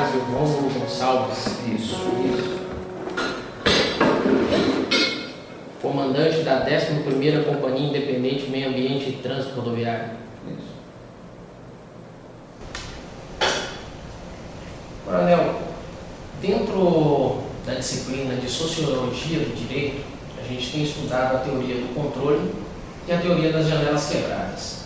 Otávio Rômulo Gonçalves. Isso. Comandante da 11ª Companhia Independente de Meio Ambiente e Trânsito Rodoviário. Isso. Coronel, dentro da disciplina de Sociologia do Direito, a gente tem estudado a teoria do controle e a teoria das janelas quebradas.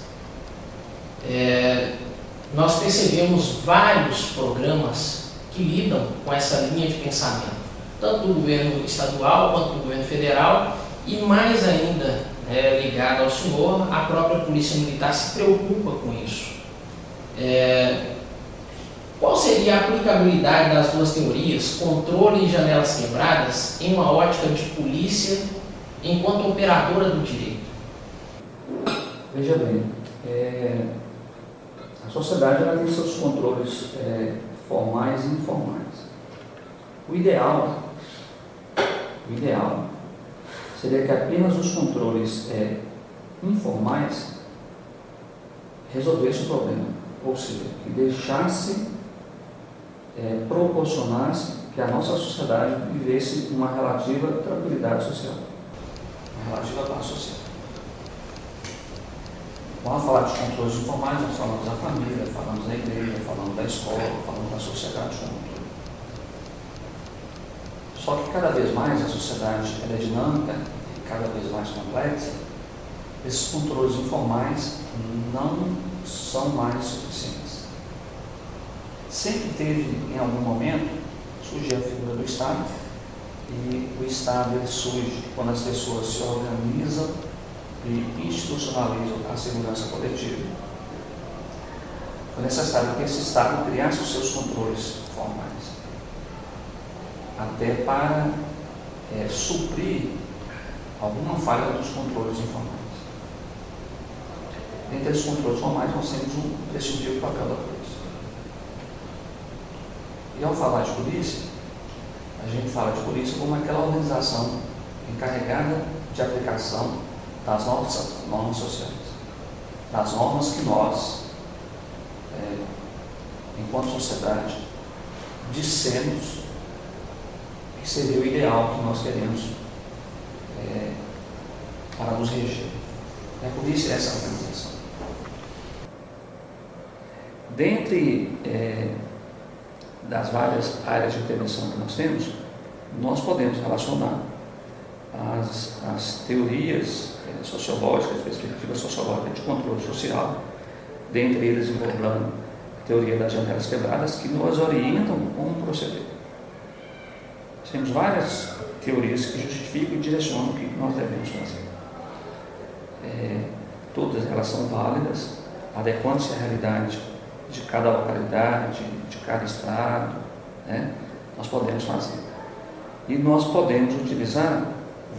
Nós percebemos vários programas que lidam com essa linha de pensamento, tanto do governo estadual quanto do governo federal, e mais ainda ligado ao senhor, a própria Polícia Militar se preocupa com isso. Qual seria a aplicabilidade das duas teorias, controle e janelas quebradas, em uma ótica de polícia enquanto operadora do direito? Veja bem, a sociedade ela tem seus controles formais e informais. O ideal seria que apenas os controles informais resolvessem o problema, ou seja, que deixasse, proporcionasse que a nossa sociedade vivesse uma relativa tranquilidade social, uma relativa paz social. Vamos falar de controles informais, nós falamos da família, falamos da igreja, falamos da escola, falamos da sociedade como um todo. Só que cada vez mais a sociedade é dinâmica e cada vez mais complexa, esses controles informais não são mais suficientes. Sempre teve, em algum momento, surgir a figura do Estado, e o Estado ele surge quando as pessoas se organizam e institucionalizam a segurança coletiva. Foi necessário que esse Estado criasse os seus controles formais, até para suprir alguma falha dos controles informais. Dentre esses controles formais, nós temos um imprescindível papel da polícia. E ao falar de polícia, a gente fala de polícia como aquela organização encarregada de aplicação das normas sociais, das normas que nós, enquanto sociedade, dissemos que seria o ideal que nós queremos para nos reger. A polícia é essa organização. Dentre das várias áreas de intervenção que nós temos, nós podemos relacionar as teorias sociológicas, perspectivas sociológicas de controle social, dentre eles englobando a teoria das janelas quebradas, que nos orientam como proceder. Temos várias teorias que justificam e direcionam o que nós devemos fazer. Todas elas são válidas, adequando-se à realidade de cada localidade, de cada estado, nós podemos fazer. E nós podemos utilizar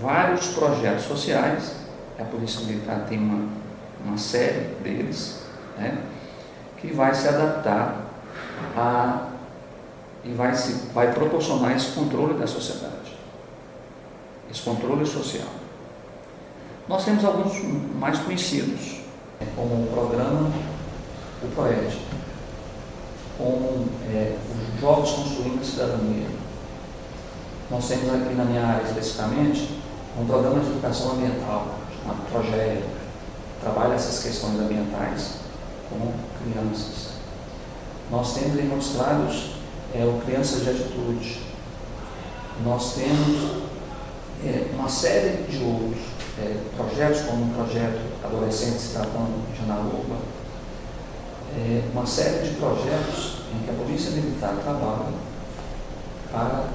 vários projetos sociais, a Polícia Militar tem uma série deles, que vai se adaptar e vai proporcionar esse controle da sociedade, esse controle social. Nós temos alguns mais conhecidos, como o programa, o PROED, como os Jogos Construindo a Cidadania. Nós temos aqui na minha área especificamente um programa de educação ambiental, chamado PROGEA, que trabalha essas questões ambientais com crianças. Nós temos em Montes Claros o Crianças de Atitude. Nós temos uma série de outros projetos, como o projeto Adolescente Cidadão de Janaúba, uma série de projetos em que a Polícia Militar trabalha para,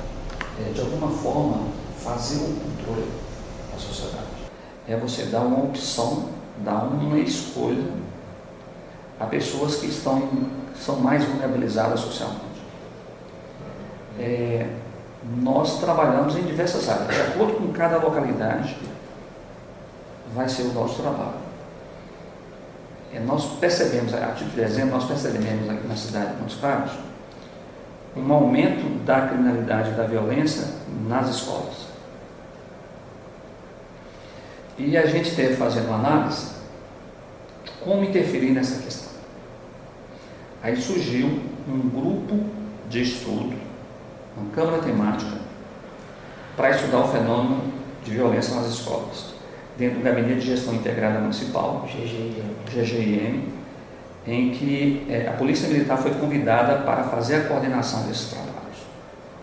de alguma forma, fazer o controle da sociedade. É você dar uma opção, dar uma escolha a pessoas que são mais vulnerabilizadas socialmente. Nós trabalhamos em diversas áreas, de acordo com cada localidade vai ser o nosso trabalho. Nós percebemos, a título de exemplo, nós percebemos aqui na cidade de Montes Claros um aumento da criminalidade e da violência nas escolas. E a gente teve fazendo uma análise como interferir nessa questão. Aí surgiu um grupo de estudo, uma câmara temática, para estudar o fenômeno de violência nas escolas, dentro do Gabinete de Gestão Integrada Municipal, GGIM, em que a Polícia Militar foi convidada para fazer a coordenação desses trabalhos,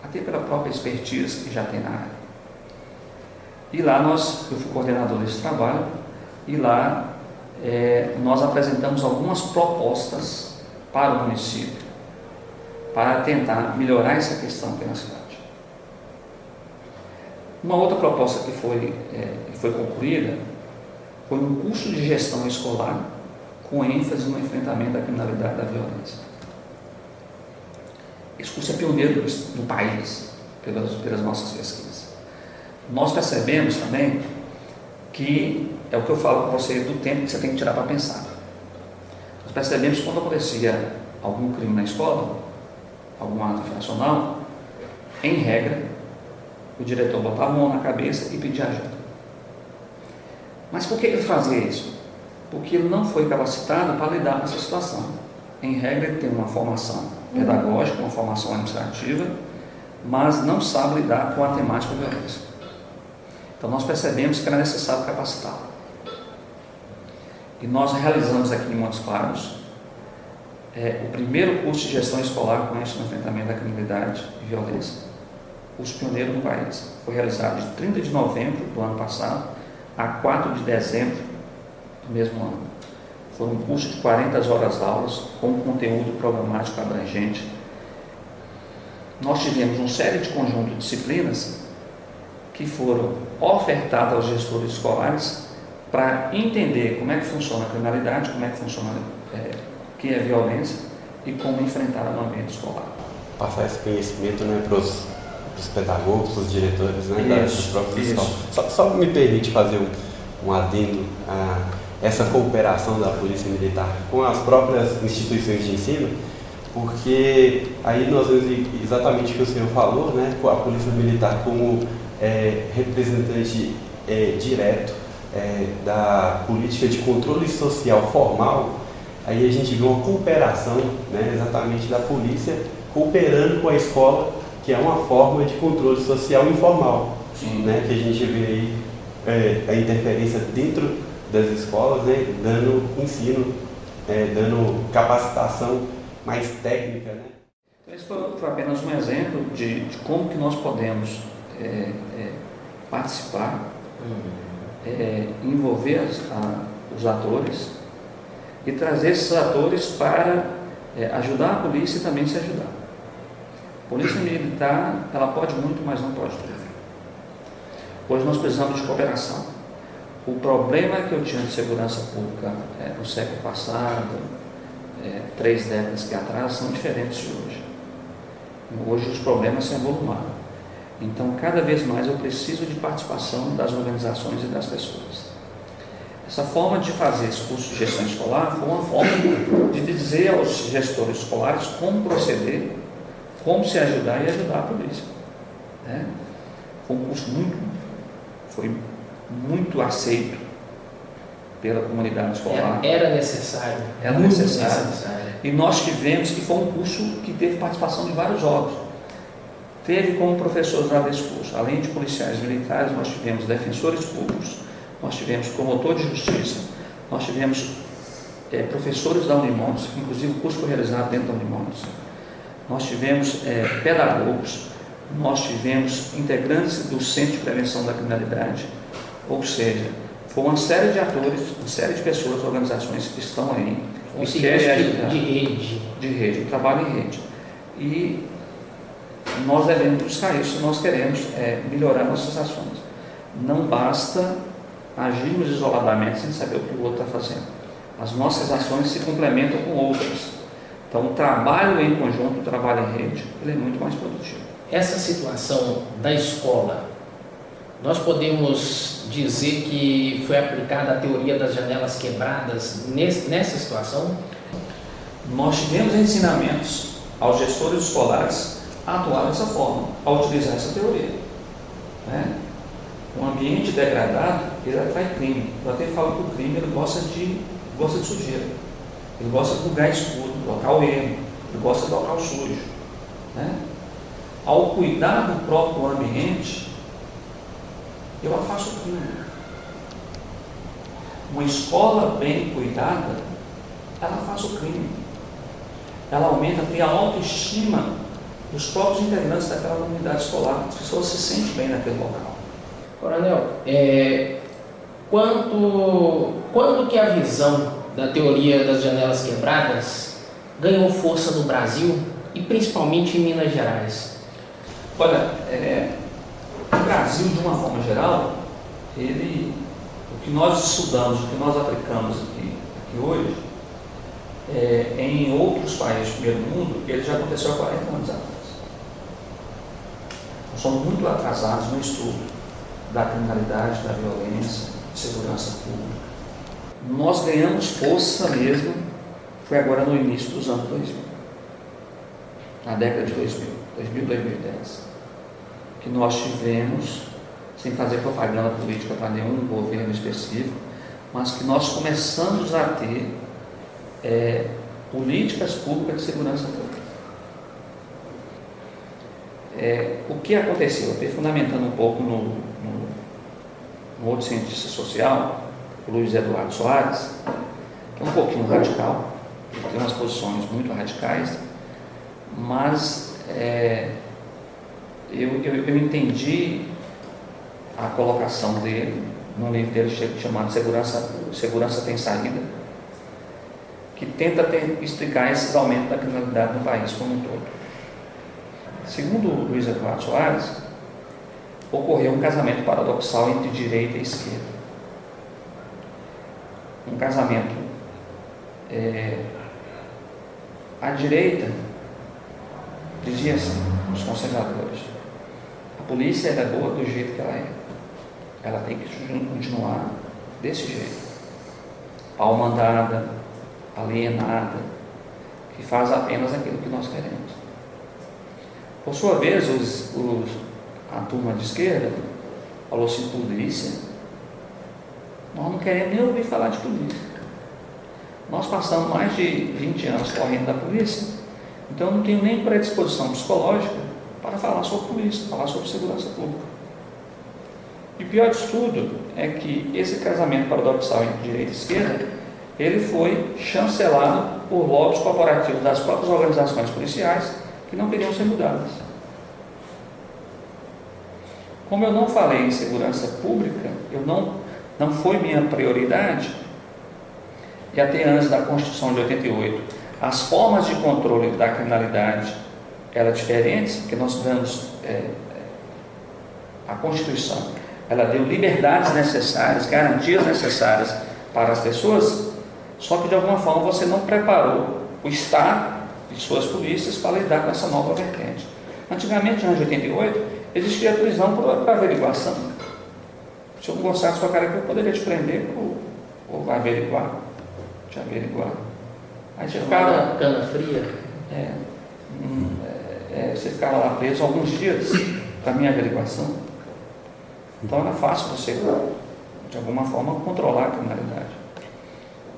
até pela própria expertise que já tem na área. E lá eu fui coordenador desse trabalho, e lá nós apresentamos algumas propostas para o município, para tentar melhorar essa questão aqui na cidade. Uma outra proposta que foi concluída foi um curso de gestão escolar com ênfase no enfrentamento da criminalidade e da violência. Esse curso é pioneiro no país, pelas nossas pesquisas. Nós percebemos também que, é o que eu falo com você, do tempo que você tem que tirar para pensar. Nós percebemos que quando acontecia algum crime na escola, algum ato infracional, em regra, o diretor botava a mão na cabeça e pedia ajuda. Mas por que ele fazia isso? Porque ele não foi capacitado para lidar com essa situação. Em regra, ele tem uma formação pedagógica, uma formação administrativa, mas não sabe lidar com a temática da violência. Então nós percebemos que era necessário capacitá-lo. E nós realizamos aqui em Montes Claros o primeiro curso de gestão escolar com ênfase no enfrentamento da criminalidade e violência. Curso pioneiro no país. Foi realizado de 30 de novembro do ano passado a 4 de dezembro do mesmo ano. Foi um curso de 40 horas aulas com conteúdo programático abrangente. Nós tivemos uma série de conjunto de disciplinas que foram ofertadas aos gestores escolares para entender como é que funciona a criminalidade, como é que funciona o que é violência e como enfrentar no ambiente escolar. Passar esse conhecimento, né, para os pedagogos, para os diretores, né, das próprias escolas. Só me permite fazer um adendo a essa cooperação da Polícia Militar com as próprias instituições de ensino, porque aí nós vemos exatamente o que o senhor falou, né, com a Polícia Militar como representante direto da política de controle social formal. Aí a gente vê uma cooperação, né, exatamente da polícia cooperando com a escola, que é uma forma de controle social informal, né, que a gente vê aí a interferência dentro das escolas, né, dando ensino, dando capacitação mais técnica, né. Esse foi apenas um exemplo de como que nós podemos participar, envolver os atores e trazer esses atores para ajudar a polícia e também se ajudar. A Polícia Militar, ela pode muito, mas não pode tudo. Hoje nós precisamos de cooperação. O problema que eu tinha de segurança pública no século passado, 3 décadas atrás, são diferentes de hoje. Hoje os problemas se avolumaram. Então, cada vez mais eu preciso de participação das organizações e das pessoas. Essa forma de fazer esse curso de gestão escolar foi uma forma de dizer aos gestores escolares como proceder, como se ajudar e ajudar a polícia. Foi um curso muito aceito pela comunidade escolar. Era necessário. Era necessário. E nós tivemos que foi um curso que teve participação de vários órgãos. Teve como professores lá desse curso, além de policiais militares, nós tivemos defensores públicos, nós tivemos promotor de justiça, nós tivemos professores da Unimontes, inclusive o curso foi realizado dentro da Unimontes. Nós tivemos pedagogos, nós tivemos integrantes do Centro de Prevenção da Criminalidade, ou seja, foi uma série de atores, uma série de pessoas, organizações que estão aí, que querem ajudar. De rede, trabalho em rede. E nós devemos buscar isso se nós queremos melhorar nossas ações. Não basta agirmos isoladamente sem saber o que o outro está fazendo. As nossas ações se complementam com outras. Então, o trabalho em conjunto, o trabalho em rede, ele é muito mais produtivo. Essa situação da escola, nós podemos dizer que foi aplicada a teoria das janelas quebradas nessa situação? Nós tivemos ensinamentos aos gestores escolares a atuar dessa forma, a utilizar essa teoria. Um ambiente degradado, ele atrai crime. Eu até falo que o crime ele gosta de sujeira. Ele gosta do lugar escuro, do local ermo, ele gosta do local sujo. né? Ao cuidar do próprio ambiente, eu afasto o crime. Uma escola bem cuidada, ela afasta o crime. Ela aumenta até a autoestima dos próprios integrantes daquela unidade escolar. As pessoas se sentem bem naquele local. Coronel, quando que a visão da teoria das janelas quebradas ganhou força no Brasil e principalmente em Minas Gerais? Olha, o Brasil, de uma forma geral, o que nós estudamos, o que nós aplicamos aqui hoje, em outros países do primeiro mundo, ele já aconteceu há 40 anos atrás. Nós somos muito atrasados no estudo da criminalidade, da violência, de segurança pública. Nós ganhamos força mesmo, foi agora no início dos anos 2000, na década de 2000, 2010, que nós tivemos, sem fazer propaganda política para nenhum governo específico, mas que nós começamos a ter políticas públicas de segurança pública. O que aconteceu? Até fundamentando um pouco no outro cientista social, o Luiz Eduardo Soares, que é um pouquinho radical, tem umas posições muito radicais, mas eu entendi a colocação dele num livro dele chamado Segurança Tem Saída, que tenta explicar esses aumentos da criminalidade no país como um todo. Segundo o Luiz Eduardo Soares, ocorreu um casamento paradoxal entre direita e esquerda. Um casamento, a direita dizia assim, os conservadores, a polícia é boa do jeito que ela é. Ela tem que continuar desse jeito. Pau mandada, alienada, que faz apenas aquilo que nós queremos. Por sua vez, a turma de esquerda falou assim, polícia, nós não queremos nem ouvir falar de polícia. Nós passamos mais de 20 anos correndo da polícia, então eu não tenho nem predisposição psicológica para falar sobre polícia, falar sobre segurança pública. E o pior de tudo é que esse casamento paradoxal entre direita e esquerda, ele foi chancelado por lobbies corporativos das próprias organizações policiais que não queriam ser mudadas. Como eu não falei em segurança pública, não foi minha prioridade, e até antes da Constituição de 88, as formas de controle da criminalidade eram diferentes, que nós damos, a Constituição, ela deu liberdades necessárias, garantias necessárias para as pessoas, só que de alguma forma você não preparou o Estado e suas polícias para lidar com essa nova vertente. Antigamente, no ano de 88, existia a prisão por averiguação. Se eu não gostasse da sua cara, eu poderia te prender ou averiguar, te averiguar. Aí você ficava cana fria. Você ficava lá preso alguns dias para minha averiguação. Então era fácil você, de alguma forma, controlar a criminalidade.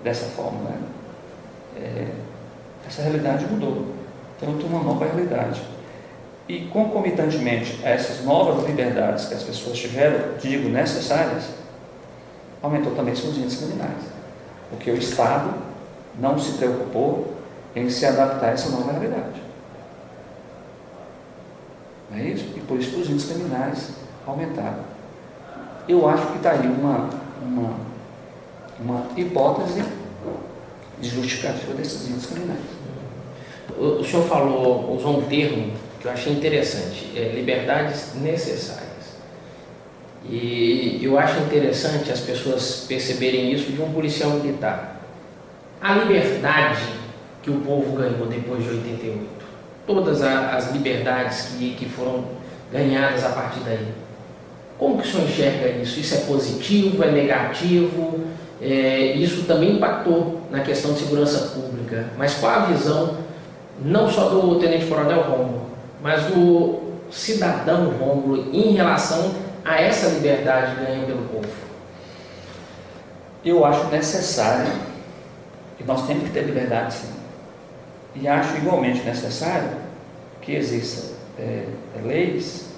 Dessa forma, né? Essa realidade mudou. Então eu tenho uma nova realidade. E concomitantemente a essas novas liberdades que as pessoas tiveram, digo necessárias, aumentou também seus índices criminais. Porque o Estado não se preocupou em se adaptar a essa nova realidade. Não é isso? E por isso que os índices criminais aumentaram. Eu acho que está aí uma hipótese de justificativa desses índices criminais. O senhor usou um termo que eu achei interessante, liberdades necessárias. E eu acho interessante as pessoas perceberem isso de um policial militar. A liberdade que o povo ganhou depois de 88, todas as liberdades que foram ganhadas a partir daí, como que o senhor enxerga isso? Isso é positivo, é negativo? Isso também impactou na questão de segurança pública, mas qual a visão, não só do Tenente Coronel Rômulo, mas do cidadão Rômulo em relação a essa liberdade ganha pelo povo? Eu acho necessário, e nós temos que ter liberdade sim, e acho igualmente necessário que existam leis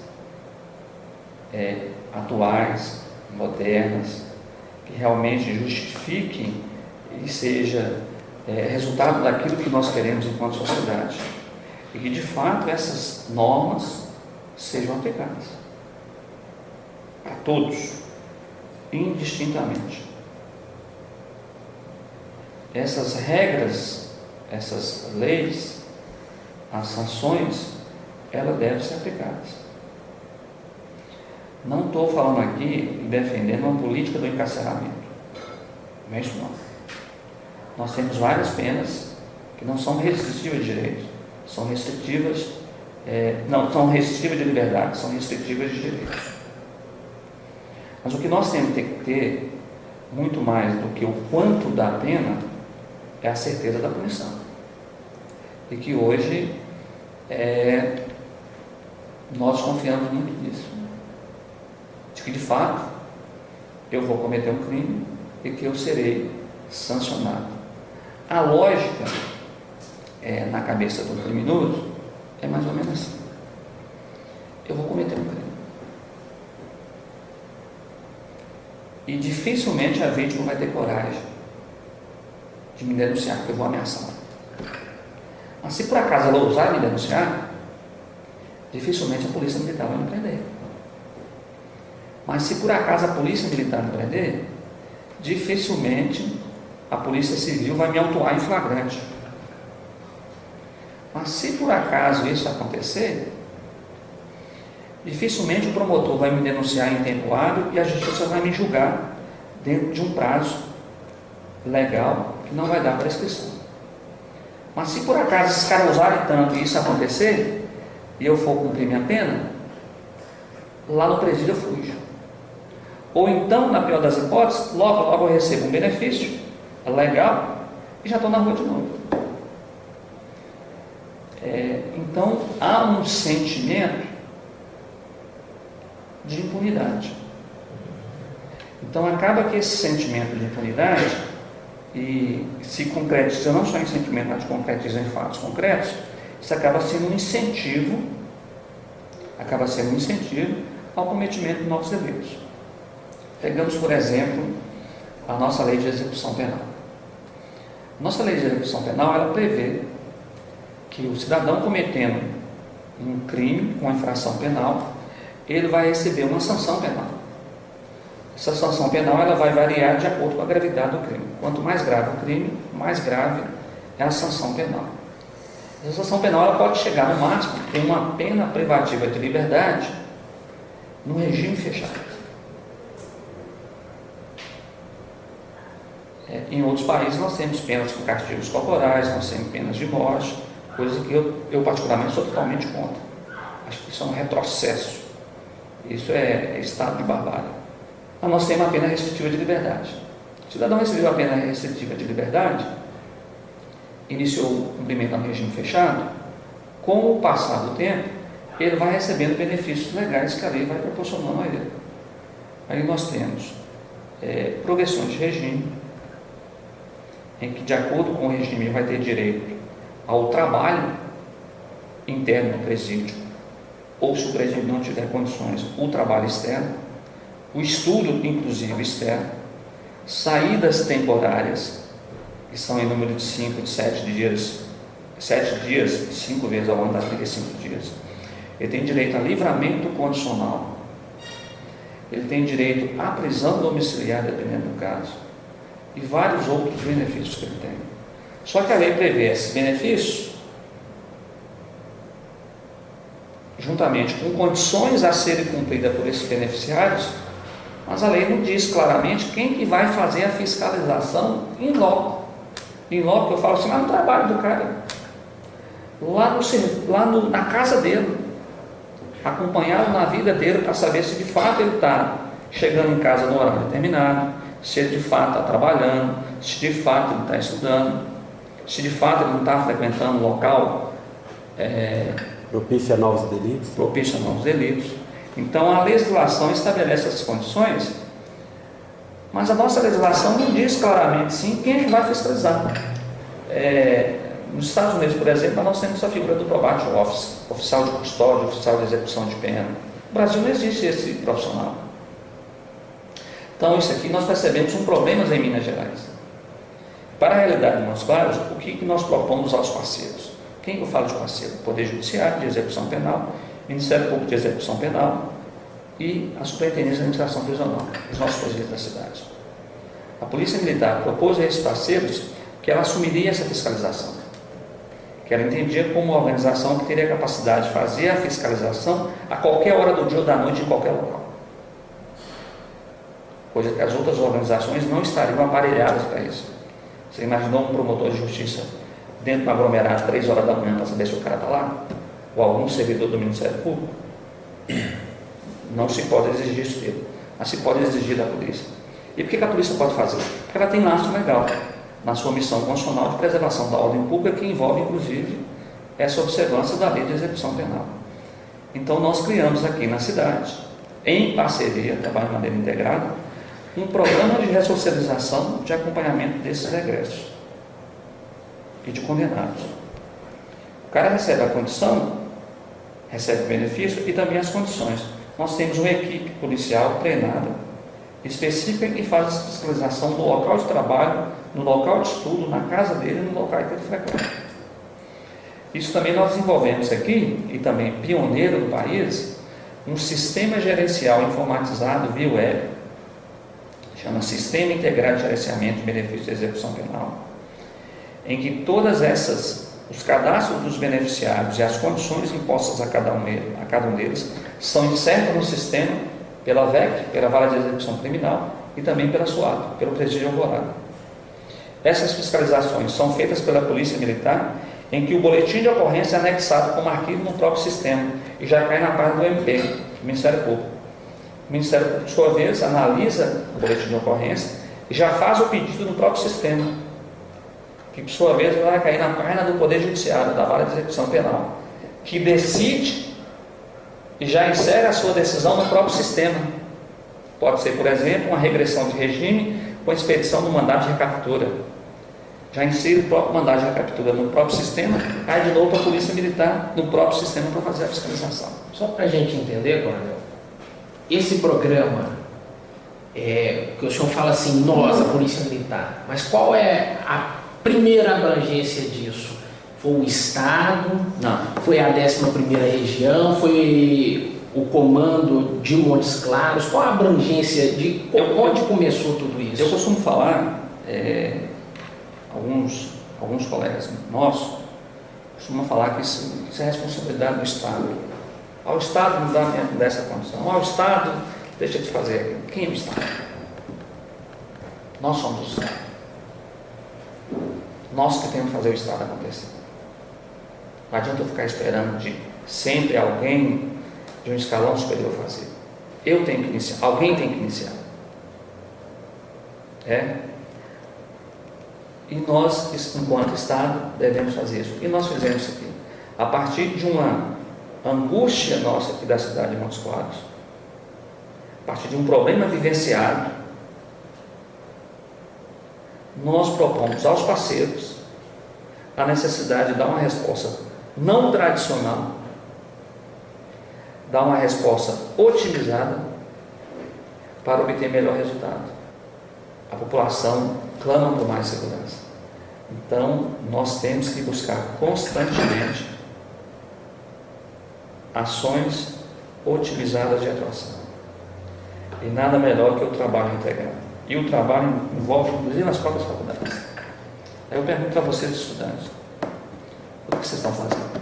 atuais, modernas, que realmente justifiquem e seja resultado daquilo que nós queremos enquanto sociedade. E que, de fato, essas normas sejam aplicadas a todos, indistintamente. Essas regras, essas leis, as sanções, elas devem ser aplicadas. Não estou falando aqui e defendendo uma política do encarceramento. Não é isso não. Nós temos várias penas que não são restritivas de direitos, são restritivas, não são restritivas de liberdade, são restritivas de direitos. Mas o que nós temos que ter, muito mais do que o quanto da pena, é a certeza da punição. E que hoje nós confiamos muito nisso. De que, de fato, eu vou cometer um crime e que eu serei sancionado. A lógica na cabeça do criminoso é mais ou menos assim: eu vou cometer um crime e dificilmente a vítima vai ter coragem de me denunciar, porque eu vou ameaçá-la. Mas se por acaso ela ousar me denunciar, dificilmente a polícia militar vai me prender. Mas se por acaso a polícia militar me prender, dificilmente a polícia civil vai me autuar em flagrante. Mas se por acaso isso acontecer, dificilmente o promotor vai me denunciar em tempo hábil e a justiça vai me julgar dentro de um prazo legal que não vai dar prescrição. Mas se por acaso esses caras usarem tanto e isso acontecer, e eu for cumprir minha pena, lá no presídio eu fujo. Ou então, na pior das hipóteses, logo eu recebo um benefício legal e já estou na rua de novo. Então, há um sentimento de impunidade. Então, acaba que esse sentimento de impunidade e se concretiza não só em sentimento, mas concretiza em fatos concretos. Isso acaba sendo um incentivo ao cometimento de novos delitos. Pegamos, por exemplo, a nossa lei de execução penal. Nossa lei de execução penal, ela prevê que o cidadão cometendo um crime, uma infração penal, ele vai receber uma sanção penal. Essa sanção penal, ela vai variar de acordo com a gravidade do crime. Quanto mais grave o crime, mais grave é a sanção penal. Essa sanção penal, ela pode chegar no máximo em uma pena privativa de liberdade no regime fechado. Em outros países nós temos penas com castigos corporais, nós temos penas de morte, coisa que eu particularmente sou totalmente contra. Acho que isso é um retrocesso. Isso é estado de barbárie. Mas nós temos a pena restritiva de liberdade. O cidadão recebeu a pena restritiva de liberdade, iniciou o cumprimento no regime fechado, com o passar do tempo, ele vai recebendo benefícios legais que a lei vai proporcionando a ele. Aí nós temos progressões de regime, em que, de acordo com o regime, ele vai ter direito ao trabalho interno do presídio, ou, se o presídio não tiver condições, o trabalho externo, o estudo, inclusive, externo, saídas temporárias, que são em número de 5, de 7 dias, 5 vezes ao ano, dá 35 dias. Ele tem direito a livramento condicional, ele tem direito à prisão domiciliar, dependendo do caso, e vários outros benefícios que ele tem. Só que a lei prevê esses benefícios juntamente com condições a serem cumpridas por esses beneficiários, mas a lei não diz claramente quem que vai fazer a fiscalização em loco. Em loco, eu falo assim, lá no trabalho do cara, na casa dele, acompanhado na vida dele, para saber se de fato ele está chegando em casa no horário determinado, se ele de fato está trabalhando, se de fato ele está estudando, se de fato ele não está frequentando um local propício a novos delitos. Então a legislação estabelece essas condições, mas a nossa legislação não diz claramente sim quem é que vai fiscalizar. Nos Estados Unidos, por exemplo, nós temos a figura do probation officer, oficial de custódia, oficial de execução de pena. No Brasil não existe esse profissional. Então, isso aqui nós percebemos um problema em Minas Gerais. Para a realidade de Montes Claros, o que nós propomos aos parceiros? Quem eu falo de parceiro? Poder Judiciário de Execução Penal, Ministério Público de Execução Penal e a Superintendência de Administração Prisional, os nossos presidentes da cidade. A Polícia Militar propôs a esses parceiros que ela assumiria essa fiscalização, que ela entendia como uma organização que teria a capacidade de fazer a fiscalização a qualquer hora do dia ou da noite, em qualquer local. Coisa que as outras organizações não estariam aparelhadas para isso. Você imaginou um promotor de justiça dentro de um aglomerado 3 horas da manhã para saber se o cara está lá? Ou algum servidor do Ministério Público? Não se pode exigir isso dele, mas se pode exigir da polícia. E por que a polícia pode fazer? Porque ela tem lastro legal na sua missão constitucional de preservação da ordem pública, que envolve, inclusive, essa observância da lei de execução penal. Então, nós criamos aqui na cidade, em parceria, trabalho de maneira integrada, um programa de ressocialização, de acompanhamento desses regressos e de condenados. O cara recebe a condição, recebe o benefício e também as condições. Nós temos uma equipe policial treinada, específica, que faz essa fiscalização no local de trabalho, no local de estudo, na casa dele e no local que ele frequenta. Isso também nós desenvolvemos aqui, e também pioneiro no país, um sistema gerencial informatizado via web, chama Sistema Integrado de Gerenciamento de Benefícios de Execução Penal, em que os cadastros dos beneficiários e as condições impostas a cada um deles são insertas no sistema pela VEC, pela Vara de Execução Criminal, e também pela SUAP, pelo Presídio Alvorada. Essas fiscalizações são feitas pela Polícia Militar, em que o boletim de ocorrência é anexado como arquivo no próprio sistema e já cai na página do MP, do Ministério Público. O Ministério Público, por sua vez, analisa o boletim de ocorrência e já faz o pedido no próprio sistema, que por sua vez vai cair na página do Poder Judiciário, da Vara de Execução Penal, que decide e já insere a sua decisão no próprio sistema. Pode ser, por exemplo, uma regressão de regime com a expedição do mandado de recaptura. Já insere o próprio mandado de recaptura no próprio sistema, cai de novo para a Polícia Militar no próprio sistema para fazer a fiscalização. Só para a gente entender, Coronel, esse programa, que o senhor fala assim, nós, a Polícia Militar, mas qual é a primeira abrangência disso? Foi o Estado? Não. Foi a 11ª Região? Foi o comando de Montes Claros? Qual a abrangência de onde começou tudo isso? Eu costumo falar, alguns colegas nossos costumam falar que isso é responsabilidade do Estado. Ao Estado não dá essa condição. Ao Estado deixa de fazer aquilo. Quem é o Estado? Nós somos o Estado. Nós que temos que fazer o Estado acontecer. Não adianta eu ficar esperando de sempre alguém de um escalão superior fazer. Eu tenho que iniciar, alguém tem que iniciar. E nós, enquanto Estado, devemos fazer isso. E nós fizemos isso aqui. A partir de uma angústia nossa aqui da cidade de Montes Claros, a partir de um problema vivenciado, nós propomos aos parceiros a necessidade de dar uma resposta não tradicional, dar uma resposta otimizada para obter melhor resultado. A população clama por mais segurança. Então, nós temos que buscar constantemente ações otimizadas de atuação. E nada melhor que o trabalho integrado. E o trabalho envolve, inclusive, nas próprias faculdades. Aí eu pergunto a vocês, estudantes, o que vocês estão fazendo?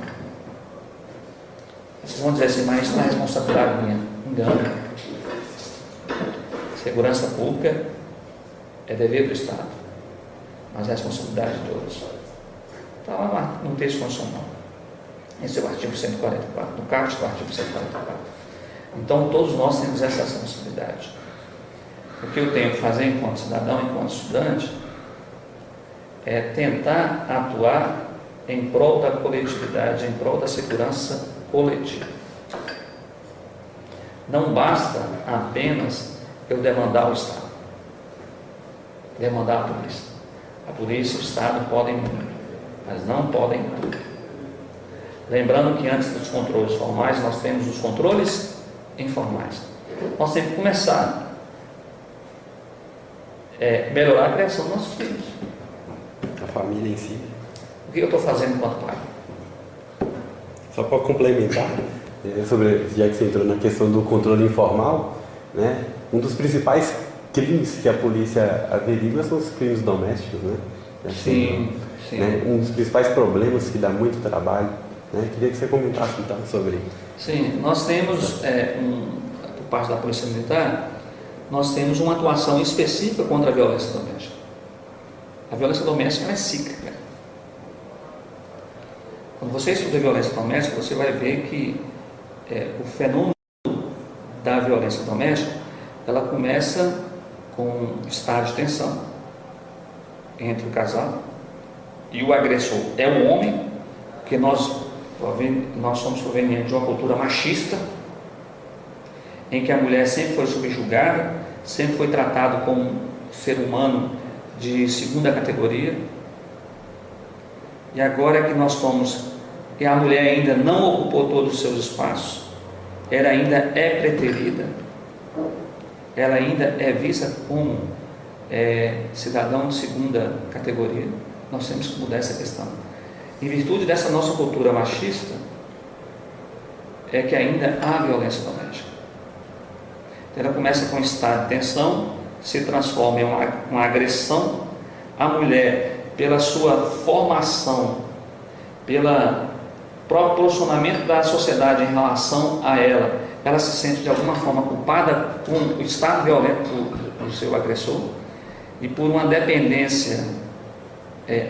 Vocês vão dizer assim, mas isso não é responsabilidade minha. Engano. Segurança pública é dever do Estado, mas é responsabilidade de todos. Está lá no texto constitucional. Esse é o artigo 144, no caput do artigo 144. Então, todos nós temos essa responsabilidade. O que eu tenho que fazer enquanto cidadão, enquanto estudante, é tentar atuar em prol da coletividade, em prol da segurança coletiva. Não basta apenas eu demandar o Estado, demandar a polícia. A polícia e o Estado podem mas não podem tudo. Lembrando que antes dos controles formais, nós temos os controles informais. Nós temos que começar a melhorar a criação dos nossos filhos. A família em si. O que eu estou fazendo enquanto pai? Só para complementar, já que você entrou na questão do controle informal, né, um dos principais crimes que a polícia averigua são os crimes domésticos, né? Sim. Né, um dos principais problemas que dá muito trabalho, né? Queria que você comentasse então sobre isso. Sim, nós temos, por parte da Polícia Militar, nós temos uma atuação específica contra a violência doméstica. A violência doméstica ela é cíclica. Quando você estuda a violência doméstica, você vai ver que o fenômeno da violência doméstica, ela começa com um estado de tensão entre o casal e o agressor é o homem, porque nós somos provenientes de uma cultura machista, em que a mulher sempre foi subjugada, sempre foi tratada como um ser humano de segunda categoria. E agora que nós somos, e a mulher ainda não ocupou todos os seus espaços, ela ainda é preterida, ela ainda é vista como cidadão de segunda categoria, nós temos que mudar essa questão. Em virtude dessa nossa cultura machista, é que ainda há violência doméstica. Então, ela começa com um estado de tensão, se transforma em uma agressão. A mulher, pela sua formação, pelo próprio posicionamento da sociedade em relação a ela se sente de alguma forma culpada com o estado violento do seu agressor e por uma dependência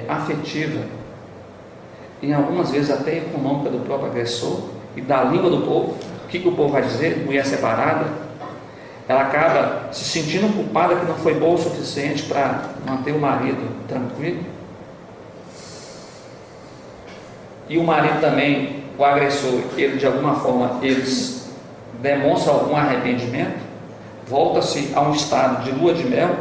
afetiva e algumas vezes até econômica do próprio agressor e da língua do povo. O que o povo vai dizer? Mulher separada. Ela acaba se sentindo culpada que não foi boa o suficiente para manter o marido tranquilo. E o marido também, o agressor, ele de alguma forma, eles demonstram algum arrependimento, volta-se a um estado de lua de mel,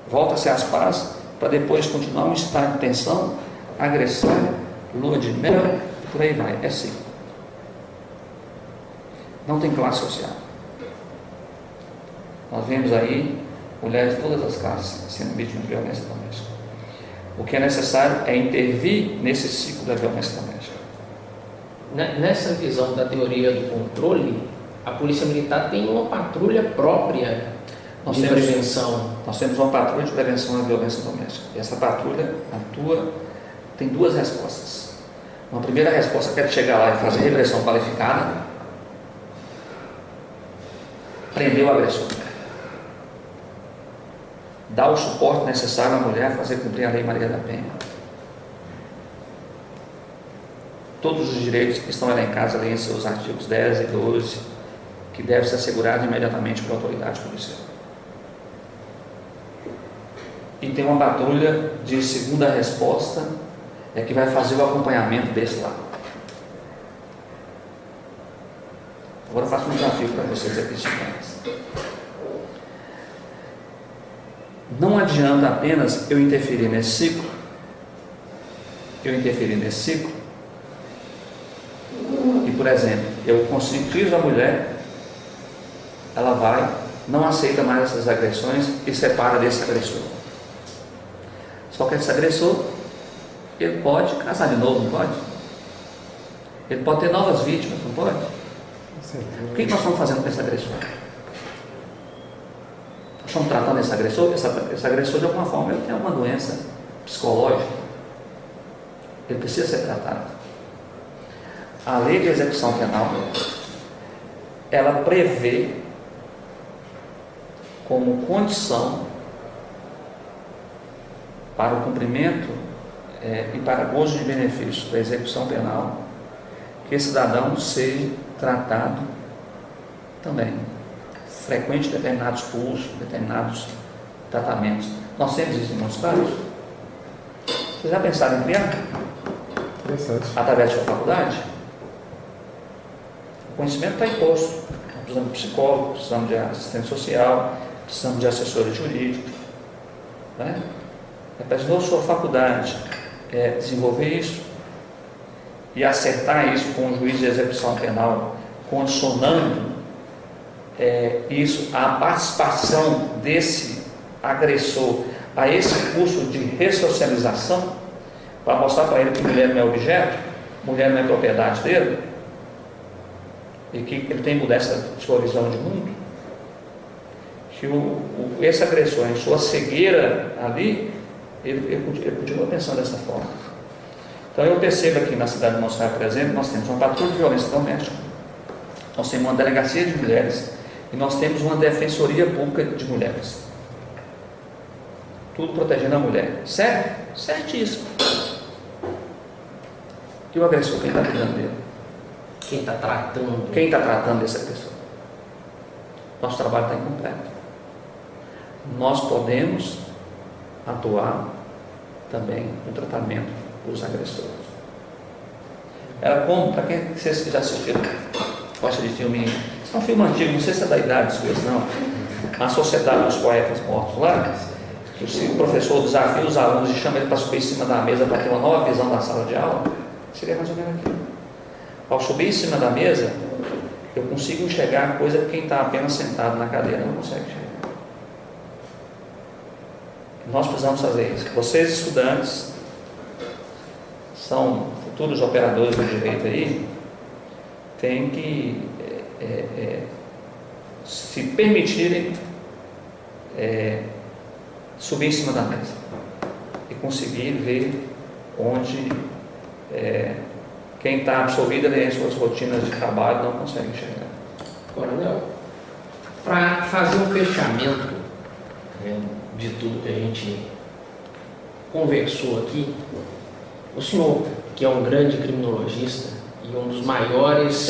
volta-se às pazes, para depois continuar um estado de tensão, agressão, lua de mel, por aí vai, é assim. Não tem classe social. Nós vemos aí mulheres de todas as classes sendo vítimas de violência doméstica. O que é necessário é intervir nesse ciclo da violência doméstica. Nessa visão da teoria do controle, a Polícia Militar tem uma patrulha própria de prevenção. Nós temos uma patrulha de prevenção à violência doméstica. E essa patrulha atua, tem duas respostas. Uma primeira resposta é chegar lá e fazer repressão qualificada, prender o agressor, dar o suporte necessário à mulher a fazer cumprir a Lei Maria da Penha. Todos os direitos que estão elencados ali em seus artigos 10 e 12, que devem ser assegurados imediatamente pela autoridade policial. E tem uma patrulha de segunda resposta, que vai fazer o acompanhamento desse lado. Agora eu faço um desafio para vocês aqui, estudantes. Não adianta apenas eu interferir nesse ciclo, e, por exemplo, eu conscientizo a mulher, ela vai, não aceita mais essas agressões e separa desse agressor. Só que esse agressor, ele pode casar de novo, não pode? Ele pode ter novas vítimas, não pode? O que nós estamos fazendo com esse agressor? Nós estamos tratando esse agressor? Esse agressor, de alguma forma, ele tem alguma doença psicológica. Ele precisa ser tratado. A lei de execução penal, ela prevê como condição para o cumprimento e para gozo de benefício da execução penal que esse cidadão seja tratado também, frequente determinados cursos, determinados tratamentos. Nós temos isso em muitos casos. Vocês já pensaram em criar? Interessante. Através da sua faculdade? O conhecimento está imposto. Nós precisamos de psicólogo, precisamos de assistente social, precisamos de assessores jurídicos. Né? Imaginou sua faculdade desenvolver isso e acertar isso com o juiz de execução penal, condicionando isso à participação desse agressor a esse curso de ressocialização, para mostrar para ele que mulher não é objeto, mulher não é propriedade dele, e que ele tem que mudar essa sua visão de mundo, que esse agressor, em sua cegueira ali, ele continua pensando dessa forma. Então eu percebo aqui na cidade de Mossoró, por exemplo, nós temos uma patrulha de violência doméstica, nós temos uma delegacia de mulheres e nós temos uma defensoria pública de mulheres. Tudo protegendo a mulher. Certo? Certíssimo. E o agressor, quem está cuidando dele? Quem está tratando? Quem está tratando desse agressor? Nosso trabalho está incompleto. Nós podemos atuar também no tratamento dos agressores. Era como, para quem vocês já assistiram, gosta de filme, é um filme antigo, não sei se é da idade suas, não. A Sociedade dos Poetas Mortos lá, o professor desafia os alunos e chama ele para subir em cima da mesa para ter uma nova visão da sala de aula. Seria mais ou menos aquilo. Ao subir em cima da mesa, eu consigo enxergar coisa que quem está apenas sentado na cadeira não consegue enxergar. Nós precisamos fazer isso. Vocês, estudantes, são futuros operadores do direito aí, têm que se permitirem subir em cima da mesa e conseguir ver onde quem está absorvido em suas rotinas de trabalho não consegue enxergar. Coronel, para fazer um fechamento de tudo que a gente conversou aqui, o senhor, que é um grande criminologista e um dos maiores,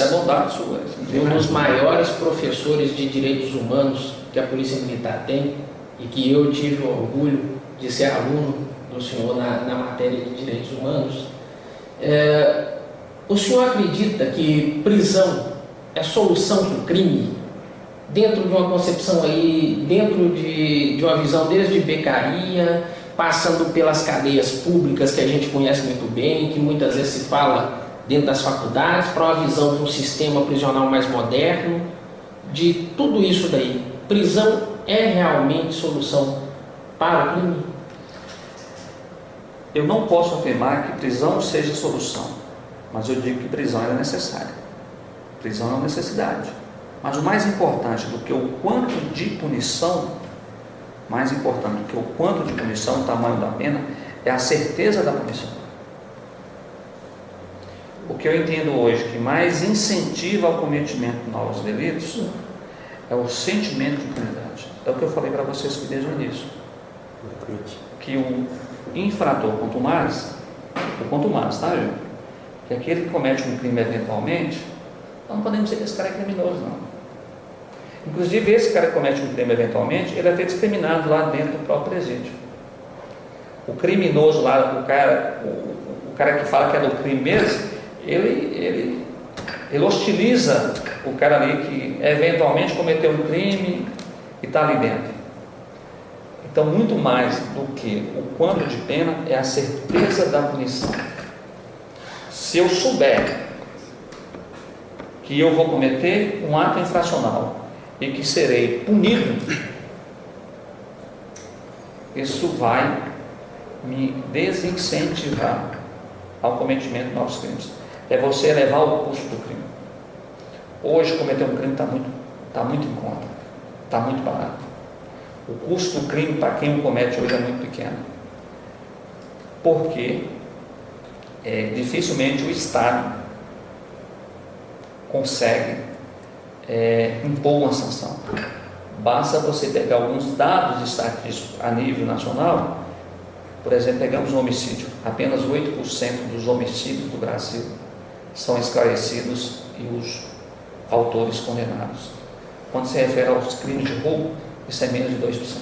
professores de direitos humanos que a Polícia Militar tem, e que eu tive o orgulho de ser aluno do senhor na matéria de direitos humanos, o senhor acredita que prisão é solução para o crime? Dentro de uma concepção aí, dentro de uma visão desde Beccaria, passando pelas cadeias públicas que a gente conhece muito bem, que muitas vezes se fala dentro das faculdades, para uma visão de um sistema prisional mais moderno, de tudo isso daí, prisão é realmente solução para o crime? Eu não posso afirmar que prisão seja solução, mas eu digo que prisão é necessária. Prisão é uma necessidade. Mas o mais importante do que o quanto de punição, o tamanho da pena, é a certeza da punição. O que eu entendo hoje que mais incentiva ao cometimento de novos delitos é o sentimento de impunidade. É o que eu falei para vocês aqui desde o início. Que o infrator, quanto mais, tá, Gil? Que aquele que comete um crime eventualmente, nós não podemos dizer que esse cara é criminoso, não. Inclusive, esse cara que comete um crime eventualmente, ele é até discriminado lá dentro do próprio presídio. O criminoso lá, o cara que fala que é do crime mesmo, ele hostiliza o cara ali que eventualmente cometeu um crime e está ali dentro. Então, muito mais do que o quanto de pena é a certeza da punição. Se eu souber que eu vou cometer um ato infracional e que serei punido, isso vai me desincentivar ao cometimento de novos crimes. É você elevar o custo do crime. Hoje, cometer um crime está muito em conta, está muito barato. O custo do crime para quem o comete hoje é muito pequeno. Porque dificilmente o Estado consegue impor uma sanção. Basta você pegar alguns dados estatísticos a nível nacional. Por exemplo, pegamos um homicídio. Apenas 8% dos homicídios do Brasil são esclarecidos e os autores condenados. Quando se refere aos crimes de roubo, isso é menos de 2%.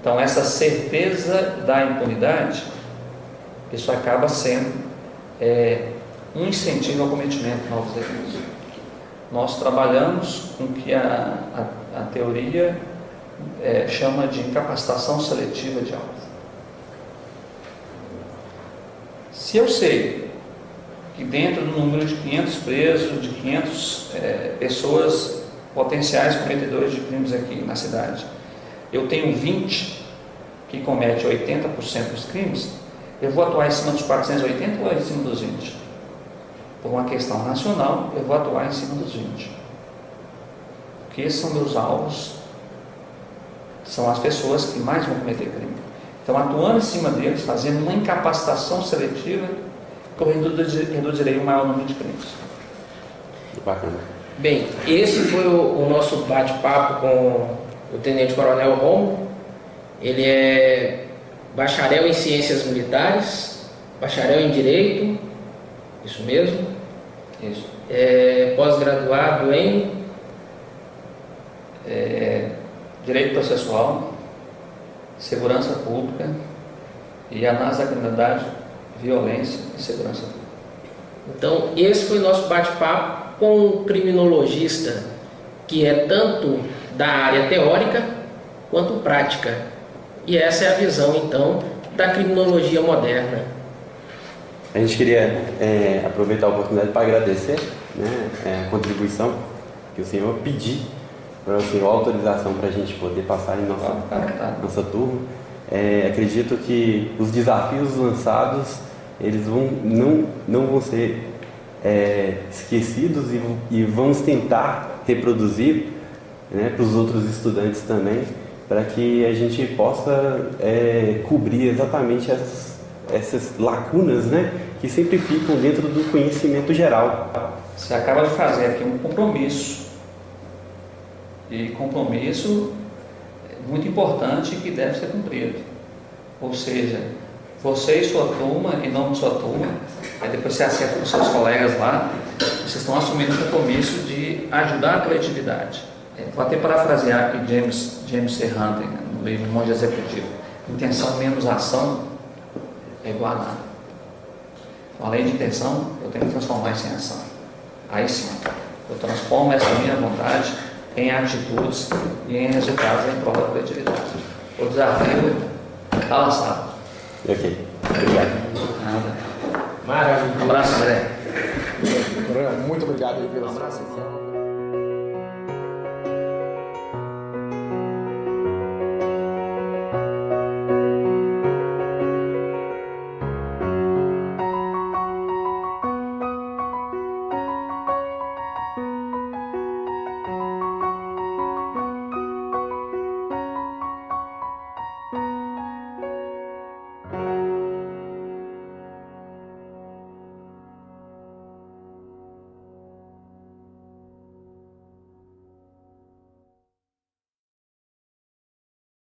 Então, essa certeza da impunidade, isso acaba sendo um incentivo ao cometimento de novos delitos. Nós trabalhamos com o que a teoria chama de incapacitação seletiva de alvo. Se eu sei que dentro do número de 500 presos, de 500 pessoas potenciais cometedores de crimes aqui na cidade, eu tenho 20 que cometem 80% dos crimes, eu vou atuar em cima dos 480 ou em cima dos 20? Por uma questão nacional, eu vou atuar em cima dos 20. Porque esses são meus alvos, são as pessoas que mais vão cometer crime. Então, atuando em cima deles, fazendo uma incapacitação seletiva, eu reduzirei o maior número de crimes. Bacana. Bem, esse foi o nosso bate-papo com o Tenente Coronel Romulo. Ele é bacharel em Ciências Militares, bacharel em Direito, isso mesmo? Isso. Pós-graduado em Direito Processual, Segurança Pública e Análise da Criminalidade, Violência e Segurança Pública. Então, esse foi o nosso bate-papo com um criminologista que é tanto da área teórica quanto prática. E essa é a visão, então, da criminologia moderna. A gente queria aproveitar a oportunidade para agradecer, né, a contribuição que o senhor pediu para o senhor, autorização para a gente poder passar em nossa turma. Acredito que os desafios lançados, eles não vão ser esquecidos e vamos tentar reproduzir, né, para os outros estudantes também, para que a gente possa cobrir exatamente essas lacunas, né, que sempre ficam dentro do conhecimento geral. Você acaba de fazer aqui um compromisso, e compromisso muito importante que deve ser cumprido. Ou seja, você e sua turma, em nome de sua turma, aí depois você acerta com seus colegas lá, vocês estão assumindo o compromisso de ajudar a coletividade. Vou até parafrasear aqui James C. Hunter, no livro Monge Executivo: intenção menos ação é igual a nada. Então, além de intenção, eu tenho que transformar isso em ação. Aí sim, eu transformo essa minha vontade em atitudes e em resultados em prol da coletividade. O desafio está lançado. Ok, obrigado. Nada. Maravilha. Um abraço, André. Muito obrigado aí pela Um abraço.